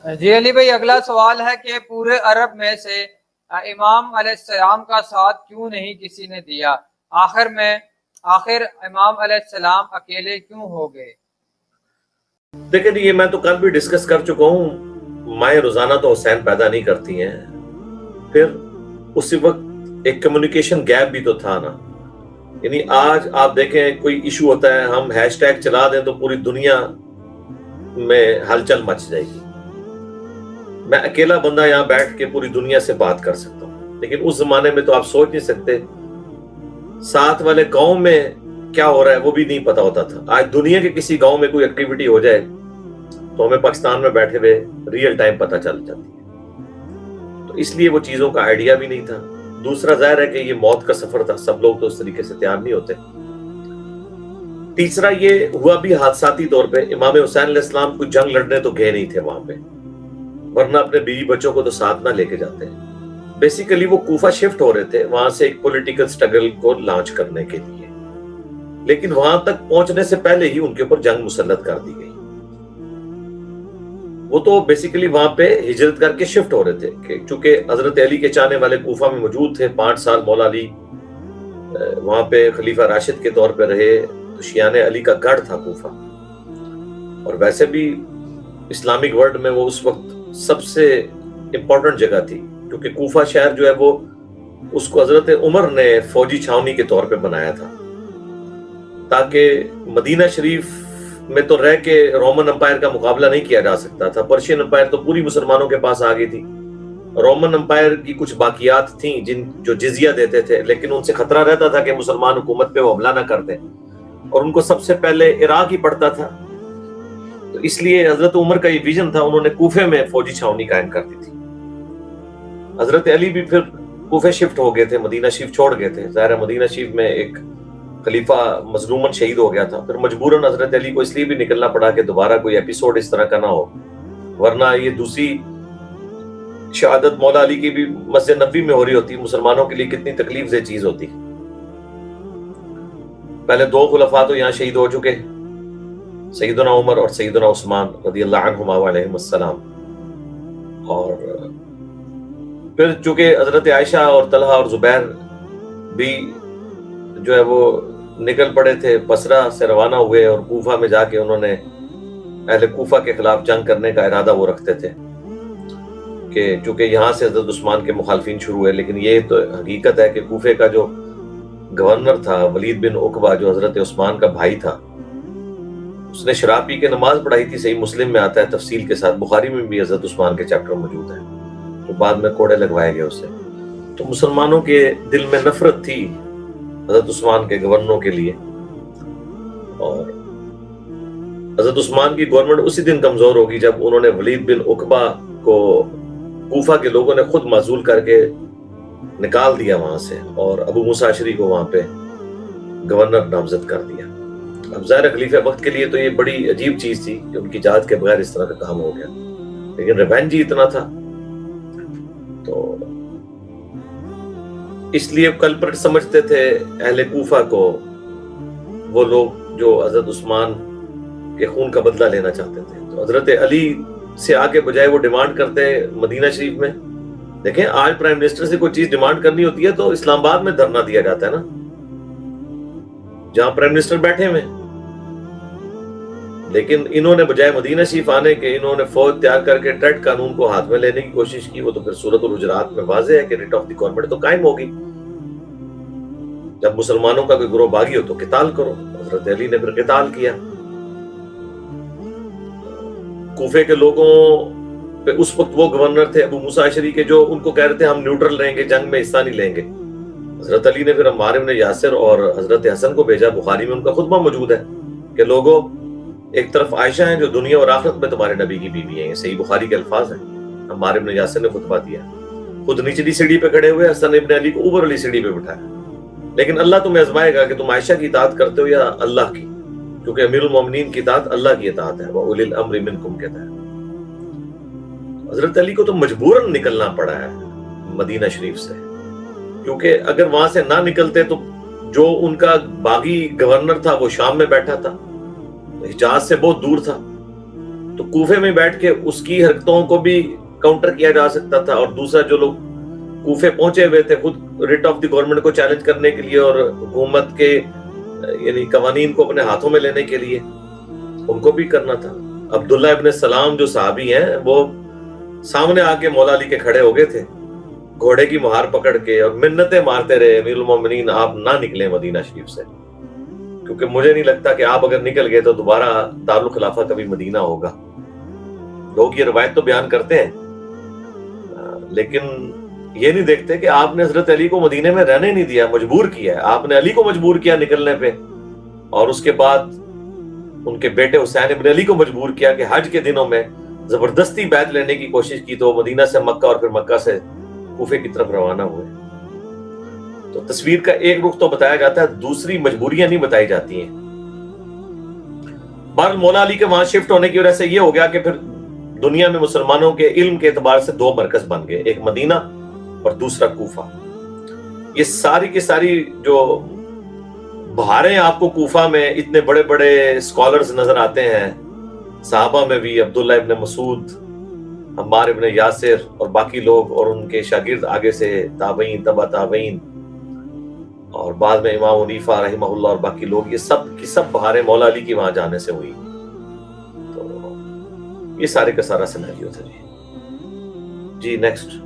جی علی بھائی، اگلا سوال ہے کہ پورے عرب میں سے امام علیہ السلام کا ساتھ کیوں نہیں کسی نے دیا؟ آخر امام علیہ السلام اکیلے کیوں ہو گئے؟ دیکھیں یہ میں تو کل بھی ڈسکس کر چکا ہوں، مائیں روزانہ تو حسین پیدا نہیں کرتی ہیں، پھر اسی وقت ایک کمیونیکیشن گیپ بھی تو تھا نا. یعنی آج آپ دیکھیں کوئی ایشو ہوتا ہے، ہم ہیش ٹیگ چلا دیں تو پوری دنیا میں ہلچل مچ جائے گی. میں اکیلا بندہ یہاں بیٹھ کے پوری دنیا سے بات کر سکتا ہوں، لیکن اس زمانے میں تو آپ سوچ نہیں سکتے ساتھ والے گاؤں میں کیا ہو رہا ہے وہ بھی نہیں پتا ہوتا تھا. آج دنیا کے کسی گاؤں میں کوئی ایکٹیویٹی ہو جائے تو ہمیں پاکستان میں بیٹھے ہوئے ریئل ٹائم پتا چل جاتی ہے. تو اس لیے وہ چیزوں کا آئیڈیا بھی نہیں تھا. دوسرا ظاہر ہے کہ یہ موت کا سفر تھا، سب لوگ تو اس طریقے سے تیار نہیں ہوتے. تیسرا یہ ہوا بھی حادثاتی طور پہ، امام حسین علیہ السلام کوئی جنگ لڑنے تو گئے نہیں تھے وہاں پہ، ورنہ اپنے بیوی بچوں کو تو ساتھ نہ لے کے جاتے. بیسیکلی وہ کوفہ شفٹ ہو رہے تھے وہاں سے ایک پولیٹیکل سٹرگل کو لانچ کرنے کے لیے، لیکن وہاں تک پہنچنے سے پہلے ہی ان کے اوپر جنگ مسلط کر دی گئی. وہ تو بیسیکلی وہاں پہ ہجرت کر کے شفٹ ہو رہے تھے کہ چونکہ حضرت علی کے چاہنے والے کوفہ میں موجود تھے. 5 سال مولا علی وہاں پہ خلیفہ راشد کے طور پہ رہے، تو شیعان علی کا گڑھ تھا کوفہ. اور ویسے بھی اسلامک ورلڈ میں وہ اس وقت سب سے امپورٹنٹ جگہ تھی، کیونکہ کوفہ شہر جو ہے وہ اس کو حضرت عمر نے فوجی چھاونی کے طور پہ بنایا تھا تاکہ مدینہ شریف میں تو رہ کے رومن امپائر کا مقابلہ نہیں کیا جا سکتا تھا. پرشین امپائر تو پوری مسلمانوں کے پاس آ گئی تھی. رومن امپائر کی کچھ باقیات تھیں جو جزیہ دیتے تھے، لیکن ان سے خطرہ رہتا تھا کہ مسلمان حکومت پہ وہ حملہ نہ کر دیں، اور ان کو سب سے پہلے عراق ہی پڑتا تھا. تو اس لیے حضرت عمر کا یہ ویژن تھا، انہوں نے کوفے میں فوجی چھاونی قائم کر دی تھی. حضرت علی بھی پھر کوفے شفٹ ہو گئے تھے، مدینہ شریف چھوڑ گئے تھے. ظاہر مدینہ شریف میں ایک خلیفہ مظلوماً شہید ہو گیا تھا، پھر مجبوراً حضرت علی کو اس لیے بھی نکلنا پڑا کہ دوبارہ کوئی ایپیسوڈ اس طرح کا نہ ہو، ورنہ یہ دوسری شہادت مولا علی کی بھی مسجد نبوی میں ہو رہی ہوتی، مسلمانوں کے لیے کتنی تکلیف دہ چیز ہوتی. پہلے 2 خلفاء تو یہاں شہید ہو چکے، سیدنا عمر اور سیدنا عثمان رضی اللہ عنہما علیہم السلام. اور پھر چونکہ حضرت عائشہ اور طلحہ اور زبیر بھی جو ہے وہ نکل پڑے تھے، بصرہ سے روانہ ہوئے اور کوفہ میں جا کے انہوں نے اہل کوفہ کے خلاف جنگ کرنے کا ارادہ وہ رکھتے تھے کہ چونکہ یہاں سے حضرت عثمان کے مخالفین شروع ہوئے. لیکن یہ تو حقیقت ہے کہ کوفے کا جو گورنر تھا ولید بن عقبہ، جو حضرت عثمان کا بھائی تھا، اس نے شراب پی کے نماز پڑھائی تھی. صحیح مسلم میں آتا ہے تفصیل کے ساتھ، بخاری میں بھی حضرت عثمان کے چیپٹر موجود ہے، تو بعد میں کوڑے لگوائے گئے اسے. تو مسلمانوں کے دل میں نفرت تھی حضرت عثمان کے گورنروں کے لیے، اور حضرت عثمان کی گورنمنٹ اسی دن کمزور ہوگی جب انہوں نے ولید بن عقبہ کو کوفہ کے لوگوں نے خود معزول کر کے نکال دیا وہاں سے، اور ابو موسیٰ اشعری کو وہاں پہ گورنر نامزد کر دیا. اب ظاہر خلیفہ وقت کے لیے تو یہ بڑی عجیب چیز تھی کہ ان کی اجازت کے بغیر اس طرح کا کام ہو گیا، لیکن ریونج ہی اتنا تھا. تو اس لیے کلپریٹ سمجھتے تھے اہل کوفہ کو وہ لوگ جو حضرت عثمان کے خون کا بدلہ لینا چاہتے تھے. تو حضرت علی سے آگے بجائے وہ ڈیمانڈ کرتے مدینہ شریف میں. دیکھیں آج پرائم منسٹر سے کوئی چیز ڈیمانڈ کرنی ہوتی ہے تو اسلام آباد میں دھرنا دیا جاتا ہے نا، جہاں پرائم منسٹر بیٹھے ہوئے. لیکن انہوں نے بجائے مدینہ شریف آنے کے، انہوں نے فوج تیار کر کے ٹریڈ قانون کو ہاتھ میں لینے کی کوشش کی. وہ تو پھر سورۃ الحجرات میں واضح ہے کہ ریٹ آف دی گورنمنٹ تو قائم ہوگی. جب مسلمانوں کا کوئی گروہ باغی ہو تو قتال کرو. حضرت علی نے پھر قتال کیا. کوفے کے لوگوں پہ اس وقت وہ گورنر تھے ابو موسیٰ اشعری کے، جو ان کو کہہ رہے تھے ہم نیوٹرل رہیں گے، جنگ میں حصہ نہیں لیں گے. حضرت علی نے پھر عمار بن یاسر اور حضرت حسن کو بھیجا. بخاری میں ان کا خطبہ موجود ہے کہ لوگوں، ایک طرف عائشہ ہیں جو دنیا اور آخرت میں تمہارے نبی کی بیوی ہیں، یہ صحیح بخاری کے الفاظ ہیں. عمار بن یاسر نے خطبہ دیا، خود نچلی سیڑھی پہ کھڑے ہوئے، حسن ابن علی کو اوپر والی سیڑھی پہ بٹھایا. لیکن اللہ تمہیں آزمائے گا کہ تم عائشہ کی اطاعت کرتے ہو یا اللہ کی، کیونکہ امیر المومنین کی اطاعت اللہ کی اطاعت ہے، وَأُولِي الْأَمْرِ مِنْكُمْ کہتا ہے. حضرت علی کو تو مجبوراً نکلنا پڑا ہے مدینہ شریف سے، کیونکہ اگر وہاں سے نہ نکلتے تو جو ان کا باغی گورنر تھا وہ شام میں بیٹھا تھا، حجاز سے بہت دور تھا. تو کوفے میں بیٹھ کے اس کی حرکتوں کو بھی کاؤنٹر کیا جا سکتا تھا، اور دوسرا جو لوگ کوفے پہنچے ہوئے تھے خود ریٹ آف دی گورنمنٹ کو چیلنج کرنے کے لیے اور حکومت کے یعنی قوانین کو اپنے ہاتھوں میں لینے کے لیے، ان کو بھی کرنا تھا۔ عبداللہ ابن سلام جو صحابی ہیں وہ سامنے آ کے مولا علی کے کھڑے ہو گئے تھے گھوڑے کی مہار پکڑ کے، اور منتیں مارتے رہے امیر المومنین آپ نہ نکلیں مدینہ شریف سے، کیونکہ مجھے نہیں لگتا کہ آپ اگر نکل گئے تو دوبارہ دارالخلافہ کبھی مدینہ ہوگا۔ لوگ یہ روایت تو بیان کرتے ہیں لیکن یہ نہیں دیکھتے کہ آپ نے حضرت علی کو مدینے میں رہنے نہیں دیا، مجبور کیا ہے، آپ نے علی کو مجبور کیا نکلنے پہ، اور اس کے بعد ان کے بیٹے حسین ابن علی کو مجبور کیا کہ حج کے دنوں میں زبردستی بیعت لینے کی کوشش کی، تو وہ مدینہ سے مکہ اور پھر مکہ سے کوفے کی طرف روانہ ہوئے۔ تو تصویر کا ایک رخ تو بتایا جاتا ہے، دوسری مجبوریاں نہیں بتائی جاتی ہیں۔ بہرحال مولا علی کے وہاں شفٹ ہونے کی وجہ سے یہ ہو گیا کہ پھر دنیا میں مسلمانوں کے علم کے اعتبار سے دو مرکز بن گئے، ایک مدینہ اور دوسرا کوفہ۔ یہ ساری کی ساری جو بہاریں آپ کو کوفہ میں اتنے بڑے بڑے اسکالرز نظر آتے ہیں، صحابہ میں بھی عبداللہ ابن مسعود، عمار ابن یاسر اور باقی لوگ، اور ان کے شاگرد آگے سے تابعین، تبع تابعین، اور بعد میں امام حنیفہ رحمہ اللہ اور باقی لوگ، یہ سب کی سب بہاریں مولا علی کی وہاں جانے سے ہوئی۔ تو یہ سارے کا سارا سیناریو تھا جی۔ نیکسٹ۔